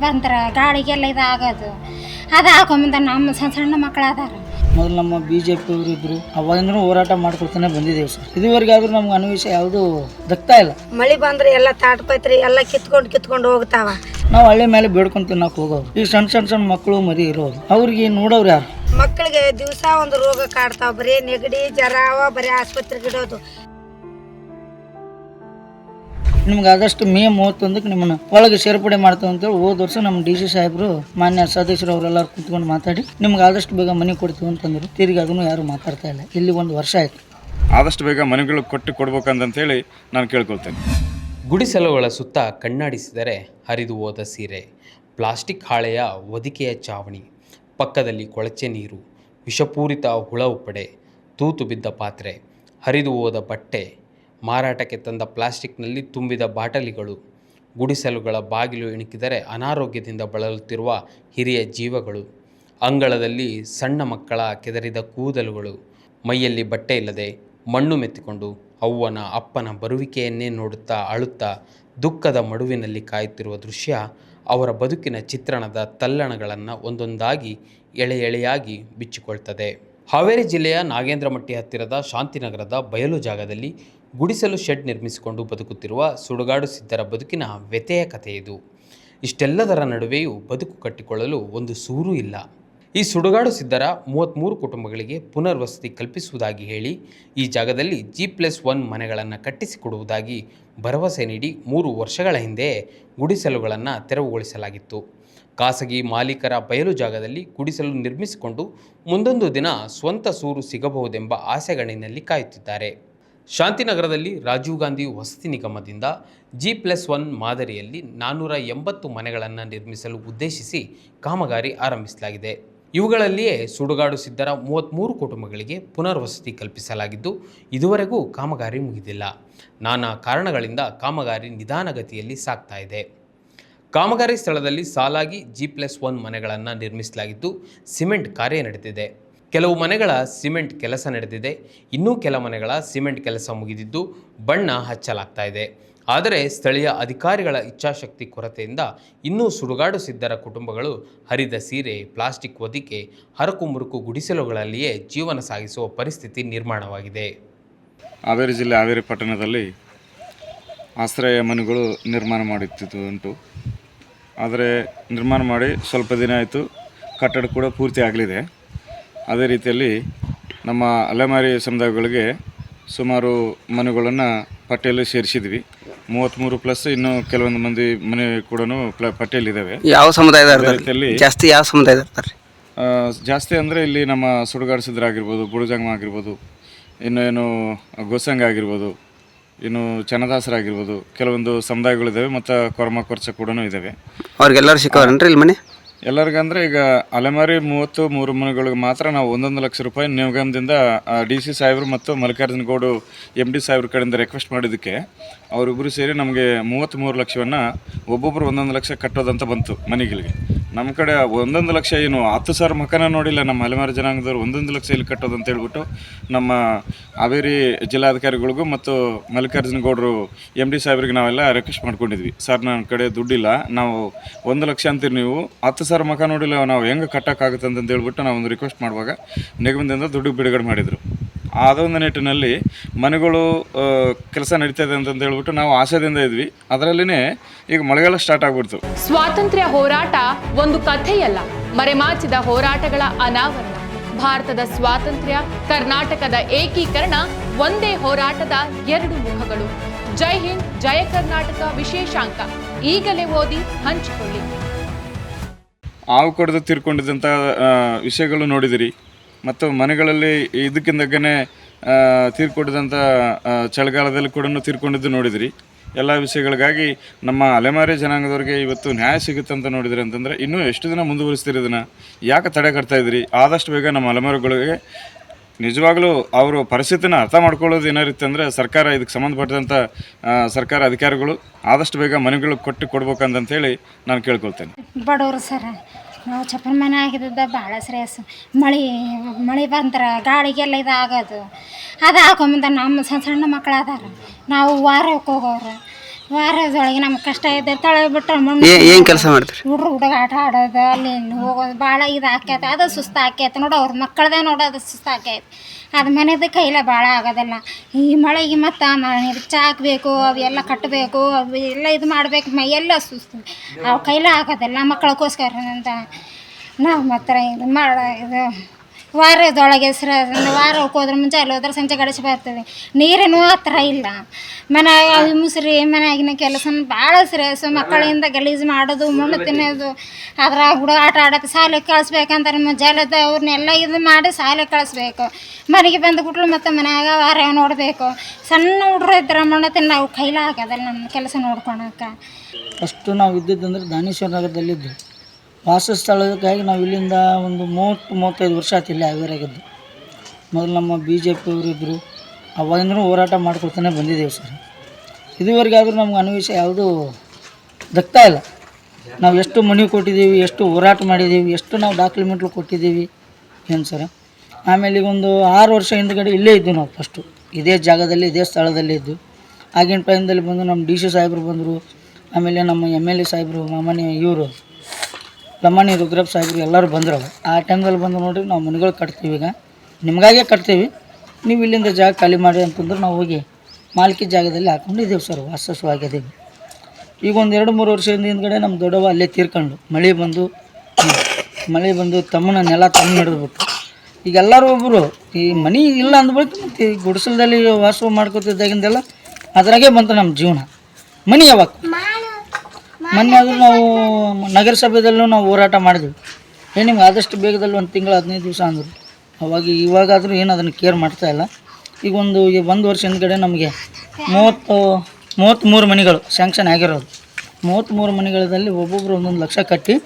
ಬಂದ್ರೆ ಗಾಳಿಗೆಲ್ಲ ಇದಾಗೋದು ಅದು ಹಾಕೊಂಬಂದ ನಮ್ಮ ಸಣ್ಣ ಮಕ್ಕಳು ಅದಾರ. ಮೊದಲು ನಮ್ಮ BJP ಅವರು ಇದ್ರು, ಅವಾಗಿಂದನೂ ಹೋರಾಟ ಮಾಡ್ಕೊಳ್ತಾನೆ ಬಂದಿದ್ದೇವೆ ಸರ್. ಇದುವರೆಗೆ ಆದ್ರೂ ನಮ್ಗೆ ಅನ್ವೇಷ ಯಾವುದು ದಕ್ತಾ ಇಲ್ಲ. ಮಳೆ ಬಂದ್ರೆ ಎಲ್ಲ ತಾಟ್ಪತ್ರಿ ಎಲ್ಲ ಕಿತ್ಕೊಂಡು ಹೋಗ್ತಾವ. ನಾವು ಹಳ್ಳಿ ಮೇಲೆ ಬೇಡ್ಕೊಂಡು ತಿನ್ನಕ್ಕೆ ಹೋಗೋರು. ಈ ಸಣ್ಣ ಮಕ್ಕಳು ಮರಿ ಇರೋರು, ಅವ್ರಿಗೆ ನೋಡೋರು ಯಾರು? ಮಕ್ಕಳಿಗೆ ದಿವಸ ಒಂದು ರೋಗ ಕಾಡ್ತಾವ, ಬರೀ ನೆಗಡಿ ಜ್ವರ, ಬರೀ ಆಸ್ಪತ್ರೆಗೆ ಇಡೋದು. ನಿಮ್ಗೆ ಆದಷ್ಟು ಮೇ 31ಕ್ಕೆ ನಿಮ್ಮನ್ನು ಒಳಗೆ ಸೇರ್ಪಡೆ ಮಾಡ್ತಾವೆ ಅಂತೇಳಿ ಹೋದ ವರ್ಷ ನಮ್ಮ DC ಸಾಹೇಬರು ಮಾನ್ಯ ಸದಸ್ಯರು ಅವರೆಲ್ಲರೂ ಕುತ್ಕೊಂಡು ಮಾತಾಡಿ ನಿಮ್ಗೆ ಆದಷ್ಟು ಬೇಗ ಮನೆ ಕೊಡ್ತೀವಿ ಅಂತಂದರು. ತಿರುಗಿ ಅದನ್ನು ಯಾರು ಮಾತಾಡ್ತಾ ಇಲ್ಲ. ಇಲ್ಲಿ 1 ವರ್ಷ ಆಯಿತು. ಆದಷ್ಟು ಬೇಗ ಮನೆಗಳು ಕೊಡ್ಬೇಕಂತೇಳಿ ನಾನು ಕೇಳ್ಕೊಳ್ತೇನೆ. ಗುಡಿಸಲುಗಳ ಸುತ್ತ ಕಣ್ಣಾಡಿಸಿದರೆ ಹರಿದು ಹೋದ ಸೀರೆ, ಪ್ಲಾಸ್ಟಿಕ್ ಹಾಳೆಯ ಹೊದಿಕೆಯ ಚಾವಣಿ, ಪಕ್ಕದಲ್ಲಿ ಕೊಳಚೆ ನೀರು, ವಿಷಪೂರಿತ ಹುಳ ಉಪ್ಪಡೆ, ತೂತು ಬಿದ್ದ ಪಾತ್ರೆ, ಹರಿದು ಹೋದ ಬಟ್ಟೆ, ಮಾರಾಟಕ್ಕೆ ತಂದ ಪ್ಲಾಸ್ಟಿಕ್ನಲ್ಲಿ ತುಂಬಿದ ಬಾಟಲಿಗಳು, ಗುಡಿಸಲುಗಳ ಬಾಗಿಲು ಇಣುಕಿದರೆ ಅನಾರೋಗ್ಯದಿಂದ ಬಳಲುತ್ತಿರುವ ಹಿರಿಯ ಜೀವಗಳು, ಅಂಗಳದಲ್ಲಿ ಸಣ್ಣ ಮಕ್ಕಳ ಕೆದರಿದ ಕೂದಲುಗಳು, ಮೈಯಲ್ಲಿ ಬಟ್ಟೆ ಇಲ್ಲದೆ ಮಣ್ಣು ಮೆತ್ತಿಕೊಂಡು ಅವ್ವನ ಅಪ್ಪನ ಬರುವಿಕೆಯನ್ನೇ ನೋಡುತ್ತಾ ಅಳುತ್ತಾ ದುಃಖದ ಮಡುವಿನಲ್ಲಿ ಕಾಯುತ್ತಿರುವ ದೃಶ್ಯ ಅವರ ಬದುಕಿನ ಚಿತ್ರಣದ ತಲ್ಲಣಗಳನ್ನು ಒಂದೊಂದಾಗಿ ಎಳೆಯಾಗಿ ಬಿಚ್ಚಿಕೊಳ್ತದೆ. ಹಾವೇರಿ ಜಿಲ್ಲೆಯ ನಾಗೇಂದ್ರಮಟ್ಟಿ ಹತ್ತಿರದ ಶಾಂತಿನಗರದ ಬಯಲು ಜಾಗದಲ್ಲಿ ಗುಡಿಸಲು ಶೆಡ್ ನಿರ್ಮಿಸಿಕೊಂಡು ಬದುಕುತ್ತಿರುವ ಸುಡುಗಾಡು ಸಿದ್ದರ ಬದುಕಿನ ವ್ಯಥೆಯ ಕಥೆ ಇದು. ಇಷ್ಟೆಲ್ಲದರ ನಡುವೆಯೂ ಬದುಕು ಕಟ್ಟಿಕೊಳ್ಳಲು ಒಂದು ಸೂರು ಇಲ್ಲ. ಈ ಸುಡುಗಾಡು ಸಿದ್ದರ 33 ಕುಟುಂಬಗಳಿಗೆ ಪುನರ್ವಸತಿ ಕಲ್ಪಿಸುವುದಾಗಿ ಹೇಳಿ ಈ ಜಾಗದಲ್ಲಿ G+1 ಮನೆಗಳನ್ನು ಕಟ್ಟಿಸಿಕೊಡುವುದಾಗಿ ಭರವಸೆ ನೀಡಿ 3 ವರ್ಷಗಳ ಹಿಂದೆ ಗುಡಿಸಲುಗಳನ್ನು ತೆರವುಗೊಳಿಸಲಾಗಿತ್ತು. ಖಾಸಗಿ ಮಾಲೀಕರ ಬಯಲು ಜಾಗದಲ್ಲಿ ಗುಡಿಸಲು ನಿರ್ಮಿಸಿಕೊಂಡು ಮುಂದೊಂದು ದಿನ ಸ್ವಂತ ಸೂರು ಸಿಗಬಹುದೆಂಬ ಆಸೆಗಳಿನಲ್ಲಿ ಕಾಯುತ್ತಿದ್ದಾರೆ. ಶಾಂತಿನಗರದಲ್ಲಿ ರಾಜೀವ್ ಗಾಂಧಿ ವಸತಿ ನಿಗಮದಿಂದ G+1 ಮಾದರಿಯಲ್ಲಿ 480 ಮನೆಗಳನ್ನು ನಿರ್ಮಿಸಲು ಉದ್ದೇಶಿಸಿ ಕಾಮಗಾರಿ ಆರಂಭಿಸಲಾಗಿದೆ. ಇವುಗಳಲ್ಲಿಯೇ ಸುಡುಗಾಡು ಸಿದ್ದರ 33 ಕುಟುಂಬಗಳಿಗೆ ಪುನರ್ವಸತಿ ಕಲ್ಪಿಸಲಾಗಿದ್ದು ಇದುವರೆಗೂ ಕಾಮಗಾರಿ ಮುಗಿದಿಲ್ಲ. ನಾನಾ ಕಾರಣಗಳಿಂದ ಕಾಮಗಾರಿ ನಿಧಾನಗತಿಯಲ್ಲಿ ಸಾಗ್ತಾ ಇದೆ. ಕಾಮಗಾರಿ ಸ್ಥಳದಲ್ಲಿ ಸಾಲಾಗಿ G+1 ಮನೆಗಳನ್ನು ನಿರ್ಮಿಸಲಾಗಿದ್ದು ಸಿಮೆಂಟ್ ಕಾರ್ಯ ನಡೆದಿದೆ. ಕೆಲವು ಮನೆಗಳ ಸಿಮೆಂಟ್ ಕೆಲಸ ನಡೆದಿದೆ. ಇನ್ನೂ ಕೆಲ ಮನೆಗಳ ಸಿಮೆಂಟ್ ಕೆಲಸ ಮುಗಿದಿದ್ದು ಬಣ್ಣ ಹಚ್ಚಲಾಗ್ತಾ ಇದೆ. ಆದರೆ ಸ್ಥಳೀಯ ಅಧಿಕಾರಿಗಳ ಇಚ್ಛಾಶಕ್ತಿ ಕೊರತೆಯಿಂದ ಇನ್ನೂ ಸುಡುಗಾಡು ಸಿದ್ದರ ಕುಟುಂಬಗಳು ಹರಿದ ಸೀರೆ, ಪ್ಲಾಸ್ಟಿಕ್ ಹೊದಿಕೆ, ಹರಕು ಮುರುಕು ಗುಡಿಸಲುಗಳಲ್ಲಿಯೇ ಜೀವನ ಸಾಗಿಸುವ ಪರಿಸ್ಥಿತಿ ನಿರ್ಮಾಣವಾಗಿದೆ. ಹಾವೇರಿ ಜಿಲ್ಲೆ ಹಾವೇರಿ ಪಟ್ಟಣದಲ್ಲಿ ಆಶ್ರಯ ಮನೆಗಳು ನಿರ್ಮಾಣ ಮಾಡುತ್ತಿದ್ದು ಉಂಟು. ಆದರೆ ನಿರ್ಮಾಣ ಮಾಡಿ ಸ್ವಲ್ಪ ದಿನ ಆಯಿತು, ಕಟ್ಟಡ ಕೂಡ ಪೂರ್ತಿ ಆಗಲಿದೆ. ಅದೇ ರೀತಿಯಲ್ಲಿ ನಮ್ಮ ಅಲೆಮಾರಿ ಸಮುದಾಯಗಳಿಗೆ ಸುಮಾರು ಮನೆಗಳನ್ನು ಪಟ್ಟಿಯಲ್ಲಿ ಸೇರಿಸಿದ್ವಿ. 33+ ಇನ್ನೂ ಕೆಲವೊಂದು ಮಂದಿ ಮನೆ ಕೂಡ ಪಟ್ಟಿಯಲ್ಲಿದ್ದಾವೆ. ಯಾವ ಸಮುದಾಯದ ರೀತಿಯಲ್ಲಿ ಜಾಸ್ತಿ ಯಾವ ಸಮುದಾಯದ ಇರ್ತಾರೆ? ಜಾಸ್ತಿ ಅಂದರೆ ಇಲ್ಲಿ ನಮ್ಮ ಸುಡುಗಾಡು ಸಿದ್ದರಾಗಿರ್ಬೋದು, ಬುಡುಜಂಗ ಆಗಿರ್ಬೋದು, ಇನ್ನೇನು ಗೋಸಂಗ ಆಗಿರ್ಬೋದು, ಇನ್ನು ಚನ್ನದಾಸರಾಗಿರ್ಬೋದು, ಕೆಲವೊಂದು ಸಮುದಾಯಗಳಿದ್ದಾವೆ ಮತ್ತು ಕೊರ್ಚ ಕೂಡ ಇದ್ದಾವೆ. ಅವ್ರಿಗೆಲ್ಲರೂ ಸಿಕ್ಕವ್ರನ್ರಿ ಇಲ್ಲಿ ಮನೆ? ಎಲ್ಲರಿಗಂದರೆ ಈಗ ಅಲೆಮಾರಿ 33 ಮನೆಗಳಿಗೆ ಮಾತ್ರ ನಾವು 1 ಲಕ್ಷ ರೂಪಾಯಿ ನಿಗಮದಿಂದ DC ಸಾಹೇಬರು ಮತ್ತು ಮಲ್ಲಿಕಾರ್ಜುನ ಗೌಡು MD ಸಾಹೇಬ್ರ ಕಡೆಯಿಂದ ರಿಕ್ವೆಸ್ಟ್ ಮಾಡಿದ್ದಕ್ಕೆ ಅವರಿಬ್ಬರು ಸೇರಿ ನಮಗೆ 33 ಲಕ್ಷವನ್ನು ಒಬ್ಬೊಬ್ಬರು 1 ಲಕ್ಷ ಕಟ್ಟೋದಂತ ಬಂತು ಮನೆಗಳಿಗೆ. ನಮ್ಮ ಕಡೆ 1 ಲಕ್ಷ ಏನು 10,000 ಮಕನ ನೋಡಿಲ್ಲ ನಮ್ಮ ಅಲೆಮಾರಿ ಜನಾಂಗದವ್ರು 1 ಲಕ್ಷ ಇಲ್ಲಿ ಕಟ್ಟೋದಂತ ಹೇಳ್ಬಿಟ್ಟು ನಮ್ಮ ಹಾವೇರಿ ಜಿಲ್ಲಾಧಿಕಾರಿಗಳಿಗೂ ಮತ್ತು ಮಲ್ಲಿಕಾರ್ಜುನ ಗೌಡರು MD ಸಾಹೇಬ್ರಿಗೆ ನಾವೆಲ್ಲ ರಿಕ್ವೆಸ್ಟ್ ಮಾಡ್ಕೊಂಡಿದ್ವಿ. ಸರ್ ನನ್ನ ಕಡೆ ದುಡ್ಡಿಲ್ಲ, ನಾವು 1 ಲಕ್ಷ ಅಂತೀರಿ, ನೀವು 10,000 ಮಕ ನೋಡಿಲ್ಲ, ನಾವು ಹೆಂಗೆ ಕಟ್ಟೋಕ್ಕಾಗುತ್ತೆ ಅಂತ ಹೇಳ್ಬಿಟ್ಟು ನಾವು ಒಂದು ರಿಕ್ವೆಸ್ಟ್ ಮಾಡುವಾಗ ನಿಗಮದಿಂದ ದುಡ್ಡು ಬಿಡುಗಡೆ ಮಾಡಿದರು. ಅದೊಂದು ನಿಟ್ಟಿನಲ್ಲಿ ಮನೆಗಳು ಕೆಲಸ ನಡೀತದೆ ಅಂತಂದು ಹೇಳ್ಬಿಟ್ಟು ನಾವು ಆಸೆದಿಂದ ಇದ್ವಿ. ಅದರಲ್ಲಿನೇ ಈಗ ಮಳೆಗಾಲ ಸ್ಟಾರ್ಟ್ ಆಗ್ಬಿಡ್ತು. ಸ್ವಾತಂತ್ರ್ಯ ಹೋರಾಟ ಒಂದು ಕಥೆಯಲ್ಲ, ಮರೆಮಾಚಿದ ಹೋರಾಟಗಳ ಅನಾವರಣ. ಭಾರತದ ಸ್ವಾತಂತ್ರ್ಯ, ಕರ್ನಾಟಕದ ಏಕೀಕರಣ ಒಂದೇ ಹೋರಾಟದ 2 ಮುಖಗಳು. ಜೈ ಹಿಂದ್, ಜಯ ಕರ್ನಾಟಕ ವಿಶೇಷಾಂಕ ಈಗಲೇ ಓದಿ ಹಂಚಿಕೊಳ್ಳಿ. ಹಾವು ಕಡಿದು ತೀರ್ಕೊಂಡಿದ್ದಂಥ ವಿಷಯಗಳು ನೋಡಿದಿರಿ ಮತ್ತು ಮನೆಗಳಲ್ಲಿ ಇದಕ್ಕಿಂತಗೇ ತೀರ್ಕೊಂಡಿದ್ದಂಥ ಚಳಿಗಾಲದಲ್ಲಿ ಕೂಡ ತೀರ್ಕೊಂಡಿದ್ದು ನೋಡಿದಿರಿ. ಎಲ್ಲ ವಿಷಯಗಳಿಗಾಗಿ ನಮ್ಮ ಅಲೆಮಾರಿ ಜನಾಂಗದವ್ರಿಗೆ ಇವತ್ತು ನ್ಯಾಯ ಸಿಗುತ್ತೆ ಅಂತ ನೋಡಿದ್ರಿ ಅಂತಂದರೆ ಇನ್ನೂ ಎಷ್ಟು ದಿನ ಮುಂದುವರಿಸ್ತೀರಿ? ಇದನ್ನು ಯಾಕೆ ತಡೆ ಕಟ್ತಾ ಇದ್ದೀರಿ? ಆದಷ್ಟು ಬೇಗ ನಮ್ಮ ಅಲೆಮಾರಿಗಳಿಗೆ ನಿಜವಾಗ್ಲೂ ಅವರು ಪರಿಸ್ಥಿತಿನ ಅರ್ಥ ಮಾಡ್ಕೊಳ್ಳೋದು ಏನಾರಿತ್ತು ಅಂದರೆ ಸರ್ಕಾರ, ಇದಕ್ಕೆ ಸಂಬಂಧಪಟ್ಟಂಥ ಸರ್ಕಾರ ಅಧಿಕಾರಿಗಳು ಆದಷ್ಟು ಬೇಗ ಮನೆಗಳು ಕೊಡ್ಬೇಕಂತೇಳಿ ನಾನು ಕೇಳ್ಕೊಳ್ತೇನೆ. ಬಡವರು ಸರ, ನಾವು ಚಪ್ಪಲ್ ಮನೆ ಆಗಿದ್ದ ಭಾಳ ಶ್ರೇಯಸ್ಸು. ಮಳೆ ಬಂದ್ರೆ ಗಾಳಿಗೆಲ್ಲ ಇದಾಗೋದು ಅದು ಹಾಕೊಂಬಂದ ನಮ್ಮ ಸಣ್ಣ ಮಕ್ಕಳು ಅದಾರ. ನಾವು ವಾರಕ್ಕೆ ಹೋಗೋರು, ವಾರದೊಳಗೆ ನಮ್ಗೆ ಕಷ್ಟ ಇದೆ ತೊಳೆದು ಬಿಟ್ರೆ ಮಣ್ಣು ಏನು ಕೆಲಸ ಮಾಡ್ತೀರಿ? ಹುಡುಗ ಆಟ ಆಡೋದು ಅಲ್ಲಿ ಇಲ್ಲಿ ಹೋಗೋದು ಭಾಳ ಇದು ಆಕೈತೆ. ಅದು ಸುಸ್ತು ಆಕೈತೆ ನೋಡು, ಅವ್ರ ಮಕ್ಕಳದೇ ನೋಡೋದು ಸುಸ್ತು ಆಕೈತೆ. ಅದು ಮನೆದು ಕೈಲೇ ಭಾಳ ಆಗೋದಿಲ್ಲ. ಈ ಮಳೆಗೆ ಮತ್ತು ನೀರು ಚಾಕಬೇಕು, ಅವೆಲ್ಲ ಕಟ್ಟಬೇಕು, ಅವು ಎಲ್ಲ ಇದು ಮಾಡಬೇಕು, ಮೈಯೆಲ್ಲ ಸುಸ್ತು, ಅವು ಕೈಲೇ ಆಗೋದಿಲ್ಲ. ಮಕ್ಕಳಿಗೋಸ್ಕರ ಅಂತ ನಾವು ಮಾತ್ರ ಇದು ಇದು ವಾರದೊಳಗೆ ವಾರಕ್ಕೆ ಹೋದ್ರೆ ಮುಂಜಾನೆ ಹೋದ್ರೆ ಸಂಜೆ ಗಡಿಸಿ ಬರ್ತೀವಿ. ನೀರೇನೂ ಆ ಥರ ಇಲ್ಲ. ಮನೆಯಾಗ ಮುಸ್ರಿ ಮನೆಯಾಗಿನ ಕೆಲಸ ಭಾಳ ಶ್ರೇಯಸ್ಸು. ಮಕ್ಕಳಿಂದ ಗಲೀಜು ಮಾಡೋದು, ಮಣ್ಣು ತಿನ್ನೋದು, ಅದ್ರಾಗ ಹುಡುಗ ಆಟ ಆಡೋಕ್ಕೆ ಶಾಲೆಗೆ ಕಳಿಸ್ಬೇಕಂತಾರೆ ಮುಂಜಾನೆದ ಅವ್ರನ್ನೆಲ್ಲ ಇದು ಮಾಡಿ ಶಾಲೆಗೆ ಕಳಿಸ್ಬೇಕು. ಮನೆಗೆ ಬಂದು ಬಿಟ್ಲು ಮತ್ತು ಮನ್ಯಾಗ ವಾರ ನೋಡಬೇಕು. ಸಣ್ಣ ಹುಡ್ರು ಇದ್ರೆ ಮಣ್ಣು ತಿನ್ನ ನಾವು ಕೈಲೇ ಆಗೋದಲ್ಲ ನಮ್ಮ ಕೆಲಸ ನೋಡ್ಕೊಳಕ್ಕೆ. ಫಸ್ಟು ನಾವು ಇದ್ದಿದ್ದಂದ್ರೆ ದಾನೇಶ್ವರ ನಗರದಲ್ಲಿದ್ದು ವಾಸಸ್ಥಳಕ್ಕಾಗಿ ನಾವು ಇಲ್ಲಿಂದ ಒಂದು 30-35 ವರ್ಷ ಆಯ್ತು ಇಲ್ಲೇ ಹಾವೇರಿಯಾಗಿದ್ದು. ಮೊದಲು ನಮ್ಮ BJP ಅವರಿದ್ದರು, ಅವಾಗಿಂದೂ ಹೋರಾಟ ಮಾಡ್ಕೊಳ್ತಾನೆ ಬಂದಿದ್ದೇವೆ ಸರ್. ಇದುವರೆಗಾದರೂ ನಮ್ಗೆ ಅನ್ವೇಷ ಯಾವುದೂ ದಕ್ತಾ ಇಲ್ಲ. ನಾವು ಎಷ್ಟು ಮನೆ ಕೊಟ್ಟಿದ್ದೀವಿ, ಎಷ್ಟು ಹೋರಾಟ ಮಾಡಿದ್ದೀವಿ, ಎಷ್ಟು ನಾವು ಡಾಕ್ಯುಮೆಂಟ್ಗಳು ಕೊಟ್ಟಿದ್ದೀವಿ ಏನು ಸರ್. ಆಮೇಲೆ ಈಗ ಒಂದು 6 ವರ್ಷ ಹಿಂದ್ಗಡೆ ಇಲ್ಲೇ ಇದ್ದು ನಾವು ಫಸ್ಟು ಇದೇ ಜಾಗದಲ್ಲಿ ಇದೇ ಸ್ಥಳದಲ್ಲಿ ಇದ್ದು. ಆಗಿನ ಟೈಮ್ದಲ್ಲಿ ಬಂದು ನಮ್ಮ DC ಸಾಹೇಬರು ಬಂದರು. ಆಮೇಲೆ ನಮ್ಮ MLA ಸಾಹೇಬರು ಇವರು ಲಮಾಣಿ ರುದ್ರಪ್ಪ ಸಾಹೇಬರು ಎಲ್ಲರೂ ಬಂದರು. ಆ ಟೈಮ್ದಲ್ಲಿ ಬಂದು ನೋಡಿರಿ ನಾವು ಮನೆಗಳು ಕಟ್ತೀವಿ. ಈಗ ನಿಮಗಾಗೆ ಕಟ್ತೀವಿ, ನೀವು ಇಲ್ಲಿಂದ ಜಾಗ ಖಾಲಿ ಮಾಡಿ ಅಂತಂದ್ರೆ ನಾವು ಹೋಗಿ ಮಾಲ್ಕಿ ಜಾಗದಲ್ಲಿ ಹಾಕ್ಕೊಂಡಿದ್ದೇವೆ ಸರ್, ವಾಸಸ್ವಾಗಿದ್ದೀವಿ. ಈಗ ಒಂದು 2-3 ವರ್ಷದಿಂದ ಹಿಂದ್ಗಡೆ ನಮ್ಮ ದೊಡ್ಡವ ಅಲ್ಲೇ ತೀರ್ಕೊಂಡು ಮಳೆ ಬಂದು ತಮ್ಮನ ನೆಲ ತಮ್ಮ ಹಿಡಿದ್ಬಿಟ್ಟು ಈಗ ಎಲ್ಲರೂ ಒಬ್ಬರು ಈ ಮನೆ ಇಲ್ಲ ಅಂದ್ಬಿಟ್ಟು ಮತ್ತು ಈ ಗುಡಿಸಲದಲ್ಲಿ ವಾಸ ಮಾಡ್ಕೊತಿದ್ದಾಗಿಂದೆಲ್ಲ ಅದ್ರಾಗೆ ಬಂತು ನಮ್ಮ ಜೀವನ. ಮನೆ ಯಾವಾಗ ಮೊನ್ನೆ ಆದರೂ ನಾವು ನಗರಸಭೆದಲ್ಲೂ ನಾವು ಹೋರಾಟ ಮಾಡಿದ್ವಿ. ನಿಮ್ಗೆ ಆದಷ್ಟು ಬೇಗದಲ್ಲಿ 1 ತಿಂಗಳು 15 ದಿವಸ ಅಂದರು. ಇವಾಗಾದರೂ ಏನು ಅದನ್ನು ಕೇರ್ ಮಾಡ್ತಾಯಿಲ್ಲ. ಈಗ ಒಂದು ವರ್ಷ ಹಿಂದ್ಗಡೆ ನಮಗೆ 33 ಮನೆಗಳು ಸ್ಯಾಂಕ್ಷನ್ ಆಗಿರೋದು. 33 ಮನೆಗಳಲ್ಲಿ ಒಬ್ಬೊಬ್ಬರು 1 ಲಕ್ಷ ಕಟ್ಟಿ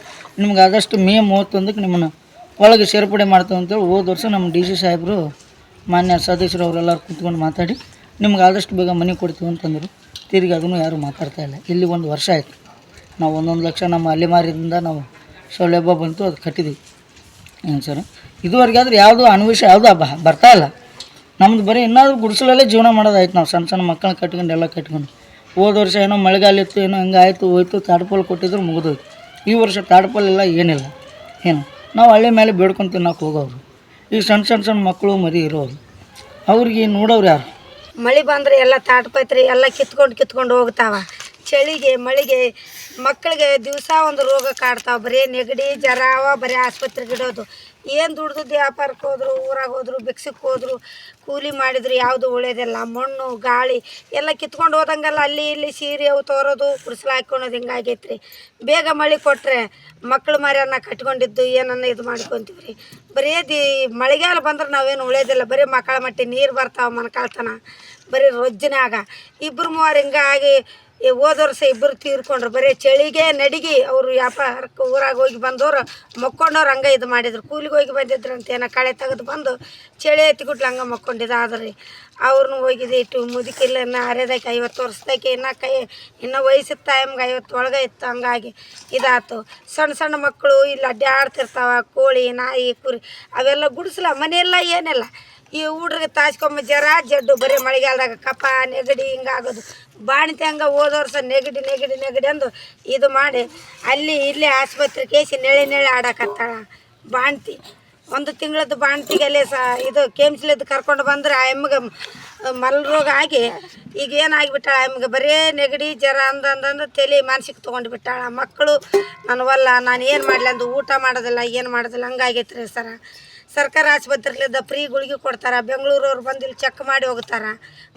ನಿಮ್ಗೆ ಆದಷ್ಟು ಮೇ 31ಕ್ಕೆ ನಿಮ್ಮನ್ನು ಒಳಗೆ ಸೇರ್ಪಡೆ ಮಾಡ್ತೇವೆ ಅಂತೇಳಿ ಹೋದ ವರ್ಷ ನಮ್ಮ DC ಸಾಹೇಬರು ಮಾನ್ಯ ಸದಸ್ಯರು ಅವರೆಲ್ಲರೂ ಕುತ್ಕೊಂಡು ಮಾತಾಡಿ ನಿಮ್ಗೆ ಆದಷ್ಟು ಬೇಗ ಮನೆ ಕೊಡ್ತೀವಿ ಅಂತಂದರು. ತಿರುಗಿ ಅದನ್ನು ಯಾರೂ ಮಾತಾಡ್ತಾಯಿಲ್ಲ. ಇಲ್ಲಿ 1 ವರ್ಷ ಆಯಿತು. ನಾವು 1 ಲಕ್ಷ ನಮ್ಮ ಅಲೆಮಾರಿಯಿಂದ ನಾವು ಸೌಲಭ್ಯ ಬಂತು, ಅದು ಕಟ್ಟಿದ್ವಿ ಏನು ಸರ್. ಇದುವರೆಗಾದ್ರೆ ಯಾವುದೂ ಅನ್ವೇಷ ಯಾವುದೂ ಬರ್ತಾಯಿಲ್ಲ. ನಮ್ಮದು ಬರೀ ಇನ್ನಾದರೂ ಗುಡಿಸಲಲ್ಲೇ ಜೀವನ ಮಾಡೋದಾಯ್ತು. ನಾವು ಸಣ್ಣ ಮಕ್ಕಳನ್ನ ಕಟ್ಕೊಂಡು ಎಲ್ಲ ಕಟ್ಕೊಂಡು ಹೋದ ವರ್ಷ ಏನೋ ಮಳೆಗಾಲ ಇತ್ತು, ಏನೋ ಹಂಗೆ ಆಯಿತು ಹೋಯ್ತು, ತಾಡ್ಪಲ್ ಕೊಟ್ಟಿದ್ರು ಮುಗಿದೋಯ್ತು. ಈ ವರ್ಷ ತಾಡ್ಪಲ್ ಎಲ್ಲ ಏನಿಲ್ಲ. ಏನು ನಾವು ಹಳ್ಳಿ ಮೇಲೆ ಬೇಡ್ಕೊಂಡು ತಿನ್ನೋಕೆ ಹೋಗೋರು. ಈಗ ಸಣ್ಣ ಮಕ್ಕಳು ಮರಿ ಇರೋರು ಅವ್ರಿಗೆ ನೋಡೋರು ಯಾರು? ಮಳೆ ಬಂದರೆ ಎಲ್ಲ ತಾಟ್ಪತ್ರಿ ಎಲ್ಲ ಕಿತ್ಕೊಂಡು ಹೋಗ್ತಾವ. ಚಳಿಗೆ ಮಳೆಗೆ ಮಕ್ಕಳಿಗೆ ದಿವಸ ಒಂದು ರೋಗ ಕಾಡ್ತಾವೆ. ಬರೀ ನೆಗಡಿ ಜ್ವರ ಬರೀ ಆಸ್ಪತ್ರೆಗೆ ಇಡೋದು. ಏನು ದುಡ್ದು ವ್ಯಾಪಾರಕ್ಕೆ ಹೋದ್ರು, ಊರಾಗ ಹೋದ್ರು, ಭಿಕ್ಷಕ್ಕೆ ಹೋದ್ರು, ಕೂಲಿ ಮಾಡಿದ್ರು ಯಾವುದು ಒಳ್ಳೇದಿಲ್ಲ. ಮಣ್ಣು ಗಾಳಿ ಎಲ್ಲ ಕಿತ್ಕೊಂಡು ಹೋದಂಗೆಲ್ಲ ಅಲ್ಲಿ ಇಲ್ಲಿ ಸೀರೆ ಅವು ತೋರೋದು, ಕುಡಿಸಲು ಹಾಕ್ಕೊಳೋದು ಹಿಂಗಾಗೈತೆ ರೀ. ಬೇಗ ಮಳೆ ಕೊಟ್ಟರೆ ಮಕ್ಕಳು ಮರಿಯನ್ನ ಕಟ್ಕೊಂಡಿದ್ದು ಏನನ್ನ ಇದು ಮಾಡ್ಕೊತೀವಿ ರೀ. ಬರೀ ಮಳೆಗಾಲ ಬಂದ್ರೆ ನಾವೇನು ಉಳಿಯೋದಿಲ್ಲ. ಬರೀ ಮಕ್ಕಳ ಮಟ್ಟಿ ನೀರು ಬರ್ತಾವೆ ಮನಕಾಳ್ತನ. ಬರೀ ರೊಜ್ಜಿನಾಗ 2-3 ಹಿಂಗಾಗಿ ಹೋದ ವರ್ಷ 2 ತೀರ್ಕೊಂಡ್ರು. ಬರೀ ಚಳಿಗೆ ನಡಿಗೆ ಅವರು ವ್ಯಾಪಾರಕ್ಕೆ ಊರಾಗ ಹೋಗಿ ಬಂದವರು ಮಕ್ಕೊಂಡವ್ರು ಹಂಗೆ ಇದು ಮಾಡಿದ್ರು. ಕೂಲಿಗೆ ಹೋಗಿ ಬಂದಿದ್ರು ಅಂತ ಏನೋ ಕಳೆ ತೆಗೆದು ಬಂದು ಚಳಿ ಎತ್ತಿಗುಟ್ಲು ಹಂಗೆ ಮಕ್ಕೊಂಡಿದ್ದು. ಆದ್ರೆ ಅವ್ರನ್ನೂ ಹೋಗಿದ್ದು ಇಟ್ಟು ಮುದುಕಿಲ್ಲ, ಇನ್ನು ಹರಿಯೋದಕ್ಕೆ 50 ವರ್ಷದಕ್ಕೆ ಇನ್ನೂ ವಯಸ್ಸಿತ್ತು ಟೈಮ್ಗೆ 50 ಒಳಗೆ ಇತ್ತು. ಹಂಗಾಗಿ ಇದಾಯ್ತು. ಸಣ್ಣ ಮಕ್ಕಳು ಇಲ್ಲಿ ಅಡ್ಡಾಡ್ತಿರ್ತಾವೆ. ಕೋಳಿ ನಾಯಿ ಕುರಿ ಅವೆಲ್ಲ ಗುಡಿಸಲ ಮನೆಯೆಲ್ಲ ಏನಿಲ್ಲ. ಈ ಹುಡ್ರಿಗೆ ತಾಚ್ಕೊಂಬ ಜ್ವರ ಜಡ್ಡು ಬರೀ ಮಳೆಗಾಲದಾಗ ಕಫ ನೆಗಡಿ ಹಿಂಗಾಗೋದು. ಬಾಣತಿ ಹಂಗೆ ಹೋದ ವರ್ಷ ನೆಗಡಿ ಅಂದು ಇದು ಮಾಡಿ ಅಲ್ಲಿ ಇಲ್ಲಿ ಆಸ್ಪತ್ರೆ ಕೇಸಿ ನೆಳೆ ಆಡಕತ್ತಾಳ. ಬಾಣ್ತಿ 1 ತಿಂಗಳದ್ದು ಬಾಣ್ತಿಗೆ ಅಲ್ಲೇ ಇದು ಕೆಮ್ಸ್ಲಿದ್ದು ಕರ್ಕೊಂಡು ಬಂದ್ರೆ ಆ ಎಮ್ಮಗೆ ಮಲ್ರೋಗ ಆಗಿ ಈಗ ಏನಾಗಿಬಿಟ್ಟಾಳ ಎಮ್ಗೆ ಬರೀ ನೆಗಡಿ ಜ್ವರ ಅಂದಂದು ತಲೆ ಮಾನಸಿಕ ತೊಗೊಂಡು ಬಿಟ್ಟಾಳ. ಮಕ್ಕಳು ನಾನು ಏನು ಮಾಡಲಿ ಅಂದು ಊಟ ಮಾಡೋದಿಲ್ಲ, ಏನು ಮಾಡೋದಿಲ್ಲ ಹಂಗಾಗೈತೆ ರೀ ಸರ. ಸರ್ಕಾರ ಆಸ್ಪತ್ರೆಲಿದ್ದ ಫ್ರೀ ಗುಳಿಗೆ ಕೊಡ್ತಾರೆ. ಬೆಂಗಳೂರವ್ರು ಬಂದು ಇಲ್ಲಿ ಚೆಕ್ ಮಾಡಿ ಹೋಗ್ತಾರೆ.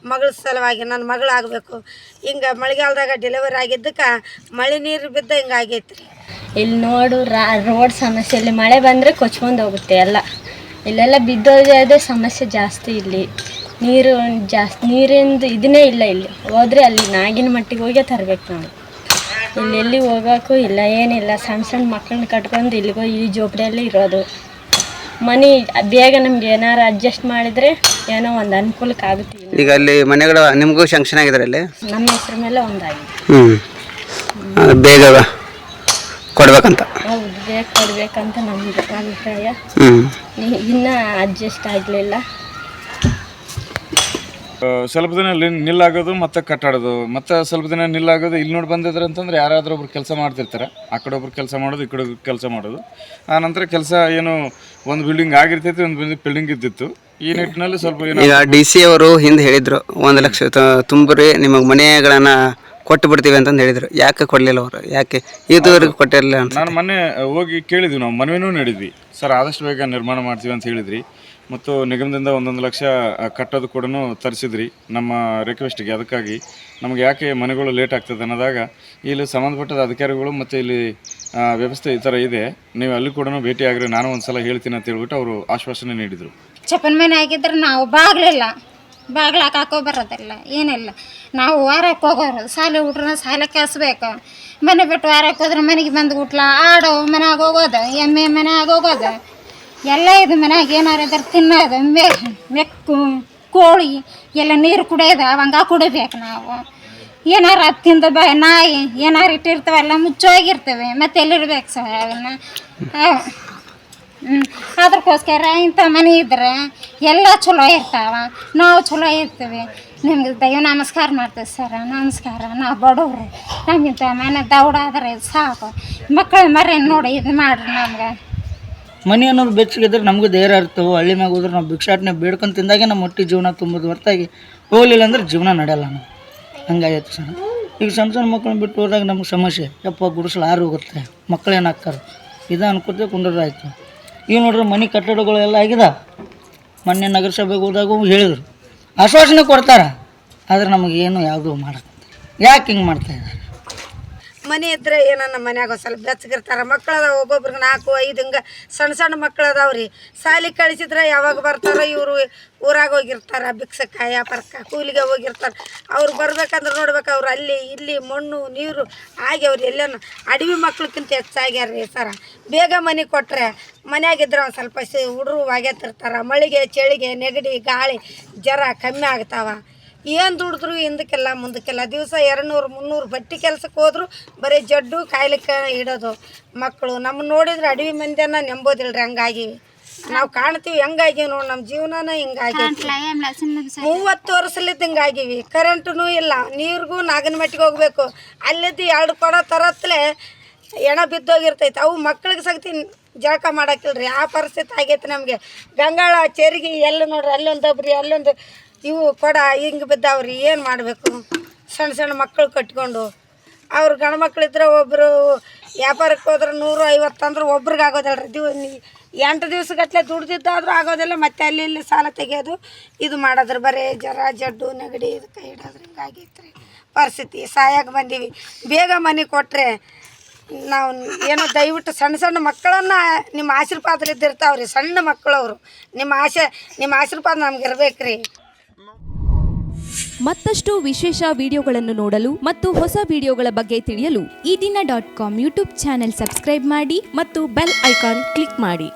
ಮಗಳ ಸಲುವಾಗಿ ನನ್ನ ಮಗಳಾಗಬೇಕು. ಹಿಂಗೆ ಮಳೆಗಾಲದಾಗ ಡೆಲಿವರಿ ಆಗಿದ್ದಕ್ಕೆ ಮಳೆ ನೀರು ಬಿದ್ದ ಹಿಂಗಾಗೈತೆ ರೀ. ಇಲ್ಲಿ ನೋಡು ರೋಡ್ ಸಮಸ್ಯೆ. ಇಲ್ಲಿ ಮಳೆ ಬಂದರೆ ಕೊಚ್ಕೊಂಡು ಹೋಗುತ್ತೆ ಎಲ್ಲ. ಇಲ್ಲೆಲ್ಲ ಬಿದ್ದೋದೇ ಸಮಸ್ಯೆ ಜಾಸ್ತಿ. ಇಲ್ಲಿ ನೀರಿಂದು ಇದನ್ನೇ ಇಲ್ಲ. ಇಲ್ಲಿ ಹೋದರೆ ಅಲ್ಲಿ ನಾಗಿನ ಮಟ್ಟಿಗೆ ಹೋಗೇ ತರಬೇಕು ನಾವು. ಇಲ್ಲೆಲ್ಲಿ ಹೋಗೋಕ್ಕೂ ಇಲ್ಲ, ಏನಿಲ್ಲ. ಸಣ್ಣ ಮಕ್ಕಳನ್ನ ಕಟ್ಕೊಂಡು ಇಲ್ಲಿಗೋ ಈ ಜೋಪಡಿಯಲ್ಲೇ ಇರೋದು. ಮನೆ ಬೇಗ ನಮ್ಗೆ ಏನಾರು ಅಡ್ಜಸ್ಟ್ ಮಾಡಿದರೆ ಏನೋ ಒಂದು ಅನುಕೂಲಕ್ಕೆ ಆಗುತ್ತೆ. ಈಗ ಅಲ್ಲಿ ಮನೆಗಳು ನಿಮಗೂ ಶಾಂಕ್ಷನ್ ಆಗಿದ್ದಾರೆ ಅಲ್ಲಿ? ನಮ್ಮ ಹೆಸ್ರ ಮೇಲೆ ಒಂದಾಗಿದೆ. ಬೇಗ ಕೊಡ್ಬೇಕಂತ? ಹೌದು, ಬೇಗ ಕೊಡ್ಬೇಕಂತ ನಮ್ಮದು ಅಭಿಪ್ರಾಯ. ಇನ್ನೂ ಅಡ್ಜಸ್ಟ್ ಆಗಲಿಲ್ಲ. ಸ್ವಲ್ಪ ದಿನ ನಿಲ್ಲಾಗೋದು ಮತ್ತೆ ಕಟ್ಟಾಡೋದು, ಮತ್ತೆ ಸ್ವಲ್ಪ ದಿನ ನಿಲ್ಲಾಗೋದು. ಇಲ್ಲಿ ನೋಡಿ ಬಂದಿದ್ರೆ ಅಂತಂದ್ರೆ ಯಾರಾದರೂ ಒಬ್ರು ಕೆಲಸ ಮಾಡ್ತಿರ್ತಾರೆ, ಆ ಕಡೆ ಒಬ್ರು ಕೆಲಸ ಮಾಡೋದು, ಈ ಕಡೆ ಕೆಲಸ ಮಾಡೋದು. ಆ ನಂತರ ಕೆಲಸ ಏನು ಒಂದು ಬಿಲ್ಡಿಂಗ್ ಆಗಿರ್ತೈತಿ, ಒಂದು ಬಿಲ್ಡಿಂಗ್ ಇದ್ದಿತ್ತು. ಈ ನಿಟ್ಟಿನಲ್ಲಿ ಸ್ವಲ್ಪ ಈಗ DC ಅವರು ಹಿಂದೆ ಹೇಳಿದ್ರು 1 ಲಕ್ಷ ತುಂಬ್ರಿ ನಿಮಗೆ ಮನೆಗಳನ್ನ ಕೊಟ್ಟು ಬಿಡ್ತೀವಿ ಅಂತಂದು ಹೇಳಿದ್ರು. ಯಾಕೆ ಕೊಡಲಿಲ್ಲ ಅವರು? ಯಾಕೆ ಇದುವರೆಗೂ ಕೊಟ್ಟಿರಲಿಲ್ಲ ಅಂತ ನಾನು ಮೊನ್ನೆ ಹೋಗಿ ಕೇಳಿದ್ವಿ, ನಾವು ಮನವಿನೂ ನೀಡಿದ್ವಿ. ಸರ್ ಆದಷ್ಟು ಬೇಗ ನಿರ್ಮಾಣ ಮಾಡ್ತೀವಿ ಅಂತ ಹೇಳಿದ್ರಿ, ಮತ್ತು ನಿಗಮದಿಂದ 1 ಲಕ್ಷ ಕಟ್ಟೋದು ಕೂಡ ತರಿಸಿದ್ರಿ ನಮ್ಮ ರಿಕ್ವೆಸ್ಟಿಗೆ. ಅದಕ್ಕಾಗಿ ನಮಗೆ ಯಾಕೆ ಮನೆಗಳು ಲೇಟ್ ಆಗ್ತದೆ ಅನ್ನೋದಾಗ ಇಲ್ಲಿ ಸಂಬಂಧಪಟ್ಟ ಅಧಿಕಾರಿಗಳು ಮತ್ತು ಇಲ್ಲಿ ವ್ಯವಸ್ಥೆ ಈ ಥರ ಇದೆ, ನೀವು ಅಲ್ಲಿ ಕೂಡ ಭೇಟಿ ಆಗಿರಿ, ನಾನು ಒಂದು ಸಲ ಹೇಳ್ತೀನಿ ಅಂತ ಹೇಳ್ಬಿಟ್ಟು ಅವರು ಆಶ್ವಾಸನೆ ನೀಡಿದರು. ಚಪ್ಪನ ಮನೆ ಆಗಿದ್ರೆ ನಾವು ಬಾಗ್ಲಾಕ ಹಾಕೋ ಬರೋದಿಲ್ಲ, ಏನಿಲ್ಲ. ನಾವು ವಾರಕ್ಕೆ ಹೋಗೋರು, ಶಾಲೆ ಹುಡ್ರನ್ನ ಶಾಲೆ ಕಳಿಸ್ಬೇಕು. ಮನೆ ಬಿಟ್ಟು ವಾರಕ್ಕೆ ಹೋದ್ರೆ ಮನೆಗೆ ಬಂದು ಬಿಟ್ಲ ಆಡೋ ಮನ್ಯಾಗ ಹೋಗೋದು, ಎಮ್ಮೆ ಮನ್ಯಾಗ ಹೋಗೋದು, ಎಲ್ಲ ಇದು ಮನ್ಯಾಗ ಏನಾರು ಇದ್ರೆ ತಿನ್ನೋದು, ಮೆಕ್ಕು ಕೋಳಿ ಎಲ್ಲ ನೀರು ಕುಡಿಯೋದು, ಅವಂಗ ಕುಡಿಬೇಕು ನಾವು. ಏನಾರು ಅದು ತಿಂದು ನಾಯಿ ಏನಾರು ಇಟ್ಟಿರ್ತಾವಲ್ಲ ಮುಚ್ಚೋಗಿರ್ತವೆ, ಮತ್ತೆ ಎಲ್ಲಿರ್ಬೇಕು ಸರ್ ಅವನ್ನ. ಅದಕ್ಕೋಸ್ಕರ ಇಂಥ ಮನೆ ಇದ್ರೆ ಎಲ್ಲ ಚಲೋ ಇರ್ತಾವ, ನಾವು ಚಲೋ ಇರ್ತೀವಿ. ನಿಮ್ಗೆ ದೈವ ನಮಸ್ಕಾರ ಮಾಡ್ತೀವಿ ಸರ್, ನಮಸ್ಕಾರ. ನಾವು ಬಡವ್ರು, ನಮಗಿಂತ ಮನೆ ದೌಡಾದ್ರೆ ಸಾಕು. ಮಕ್ಕಳ ಮರಿ ನೋಡಿ ಇದು ಮಾಡಿರಿ ನಮ್ಗೆ. ಮನೆ ಅನ್ನೋದು ಬೆಚ್ಚಗಿದ್ರೆ ನಮಗೂ ಧೈರ್ಯ ಇರ್ತವೆ. ಹಳ್ಳಿ ಮ್ಯಾಗ ಹೋದ್ರೆ ನಾವು ಭಿಕ್ಷಾಟನೆ ಬೇಡ್ಕೊಂಡು ತಿಂದಾಗೆ ನಮ್ಮ ಹೊಟ್ಟೆ ಜೀವನ ತುಂಬೋದು ಹೊರತಾಗಿ ಹೋಗ್ಲಿಲ್ಲ ಅಂದ್ರೆ ಜೀವನ ನಡೆಯಲ್ಲ ನಾವು. ಹಂಗಾಗೈತೆ ಸರ್. ಈಗ ಸಣ್ಣ ಮಕ್ಕಳನ್ನ ಬಿಟ್ಟು ಹೋದಾಗ ನಮ್ಗೆ ಸಮಸ್ಯೆ, ಯಪ್ಪ ಗುಡಿಸಲು ಆರು ಹೋಗುತ್ತೆ, ಮಕ್ಕಳು ಏನಾಗ್ತಾರೆ, ಇದು ಅನ್ಕೊತ ಕುಂಡ್ರಾಯ್ತು. ಈಗ ನೋಡ್ರಿ ಮನೆ ಕಟ್ಟಡಗಳೆಲ್ಲ ಆಗಿದೆ. ಮೊನ್ನೆ ನಗರಸಭೆಗೆ ಹೋದಾಗ ಹೇಳಿದರು, ಆಶ್ವಾಸನೆ ಕೊಡ್ತಾರೆ, ಆದರೆ ನಮಗೇನು ಯಾವುದೂ ಮಾಡಕ್ಕೆ. ಯಾಕೆ ಹಿಂಗೆ ಮಾಡ್ತಾಯಿದ್ದಾರೆ? ಮನೆ ಇದ್ರೆ ಏನನ್ನ ಮನ್ಯಾಗ ಸ್ವಲ್ಪ ಬೆಚ್ಚಗಿರ್ತಾರೆ. ಮಕ್ಳು ಅದಾವ, ಒಬ್ಬೊಬ್ರಿಗೆ 4, 5 ಹಿಂಗೆ ಸಣ್ಣ ಮಕ್ಳು ಅದಾವ್ರಿ. ಶಾಲೆ ಕಳಿಸಿದ್ರೆ ಯಾವಾಗ ಬರ್ತಾರೋ ಇವರು ಊರಾಗ ಹೋಗಿರ್ತಾರೆ, ಭಿಕ್ಷಕ್ಕೆ ವ್ಯಾಪಾರಕ್ಕೆ ಕೂಲಿಗೆ ಹೋಗಿರ್ತಾರೆ. ಅವ್ರು ಬರ್ಬೇಕಂದ್ರೆ ನೋಡ್ಬೇಕು, ಅವ್ರು ಅಲ್ಲಿ ಇಲ್ಲಿ ಮಣ್ಣು ನೀರು ಆಗ್ಯವ್ರಿ. ಎಲ್ಲೇನು ಅಡವಿ ಮಕ್ಳಕ್ಕಿಂತ ಹೆಚ್ಚಾಗ್ಯಾರ್ರಿ ಸರ. ಬೇಗ ಮನೆ ಕೊಟ್ಟರೆ ಮನ್ಯಾಗಿದ್ರೆ ಒಂದು ಸ್ವಲ್ಪ ಹುಡುಗರು ವಾಗ್ಯತಿರ್ತಾರೆ. ಮಳೆಗೆ ಚಳಿಗೆ ನೆಗಡಿ ಗಾಳಿ ಜ್ವರ ಕಮ್ಮಿ ಆಗ್ತಾವ. ಏನು ದುಡಿದ್ರು ಹಿಂದಕ್ಕೆಲ್ಲ ಮುಂದಕ್ಕೆಲ್ಲ ದಿವಸ 200, 300 ಬಟ್ಟೆ ಕೆಲ್ಸಕ್ಕೆ ಹೋದ್ರು ಬರೀ ಜಡ್ಡು ಕಾಯ್ಲಿಕ್ಕೆ ಇಡೋದು. ಮಕ್ಕಳು ನಮ್ಮನ್ನು ನೋಡಿದ್ರೆ ಅಡವಿ ಮಂದಿಯನ್ನ ನೆಂಬೋದಿಲ್ರಿ, ಹಂಗಾಗಿವಿ ನಾವು ಕಾಣ್ತೀವಿ. ಹೆಂಗಾಗಿವಿ ನೋಡಿ, ನಮ್ಮ ಜೀವನನ ಹಿಂಗಾಗಿ 30 ವರ್ಷಲಿದ್ದು ಹಿಂಗಾಗಿವಿ. ಕರೆಂಟೂ ಇಲ್ಲ, ನೀರಿಗೂ ನಾಗನಮಟ್ಟಿಗೆ ಹೋಗ್ಬೇಕು. ಅಲ್ಲಿದ್ದು 2 ಕೊಡ ತರತ್ಲೆ ಎಣ ಬಿದ್ದೋಗಿರ್ತೈತೆ. ಅವು ಮಕ್ಳಿಗೆ ಸಕ್ತಿ ಜಳಕ ಮಾಡೋಕ್ಕಿಲ್ರಿ, ಆ ಪರಿಸ್ಥಿತಿ ಆಗೈತೆ ನಮಗೆ. ಗಂಗಾಳ ಚೆರಿಗೆ ಎಲ್ಲ ನೋಡ್ರಿ, ಅಲ್ಲೊಂದು ಒಬ್ರಿ ಅಲ್ಲೊಂದು ಇವು ಕೊಡ ಹಿಂಗೆ ಬಿದ್ದಾವ್ರಿ. ಏನು ಮಾಡಬೇಕು? ಸಣ್ಣ ಮಕ್ಕಳು ಕಟ್ಕೊಂಡು ಅವ್ರು ಗಂಡು ಮಕ್ಳಿದ್ರೆ ಒಬ್ಬರು ವ್ಯಾಪಾರಕ್ಕೆ ಹೋದ್ರೆ 150 ಅಂದ್ರೆ ಒಬ್ರಿಗೆ ಆಗೋದಲ್ರಿ. 8 ದಿವ್ಸಗಟ್ಟಲೆ ದುಡ್ದಿದ್ದಾದ್ರೂ ಆಗೋದಿಲ್ಲ. ಮತ್ತೆ ಅಲ್ಲಿ ಇಲ್ಲಿ ಸಾಲ ತೆಗೆಯೋದು ಇದು ಮಾಡೋದ್ರ ಬರೀ ಜ್ವರ ಜಡ್ಡು ನೆಗಡಿ ಇದು ಕೈ ಹಿಡೋದ್ರ ಹಿಂಗಾಗೈತೆ ರೀ ಪರಿಸ್ಥಿತಿ. ಸಾಯಾಗಿ ಬಂದೀವಿ. ಬೇಗ ಮನೆ ಕೊಟ್ಟರೆ ನಾವು ಏನೋ ದಯವಿಟ್ಟು ಸಣ್ಣ ಮಕ್ಕಳನ್ನು ನಿಮ್ಮ ಆಶೀರ್ವಾದಲಿದ್ದಿರ್ತಾವ್ರಿ. ಸಣ್ಣ ಮಕ್ಕಳು ಅವರು, ನಿಮ್ಮ ಆಶೀರ್ವಾದ ನಮ್ಗೆ ಇರ್ಬೇಕು ರೀ. ಮತ್ತಷ್ಟು ವಿಶೇಷ ವಿಡಿಯೋಗಳನ್ನು ನೋಡಲು ಮತ್ತು ಹೊಸ ವಿಡಿಯೋಗಳ ಬಗ್ಗೆ ತಿಳಿಯಲು ಈ ದಿನ .com ಯೂಟ್ಯೂಬ್ ಚಾನೆಲ್ ಸಬ್ಸ್ಕ್ರೈಬ್ ಮಾಡಿ ಮತ್ತು ಬೆಲ್ ಐಕಾನ್ ಕ್ಲಿಕ್ ಮಾಡಿ.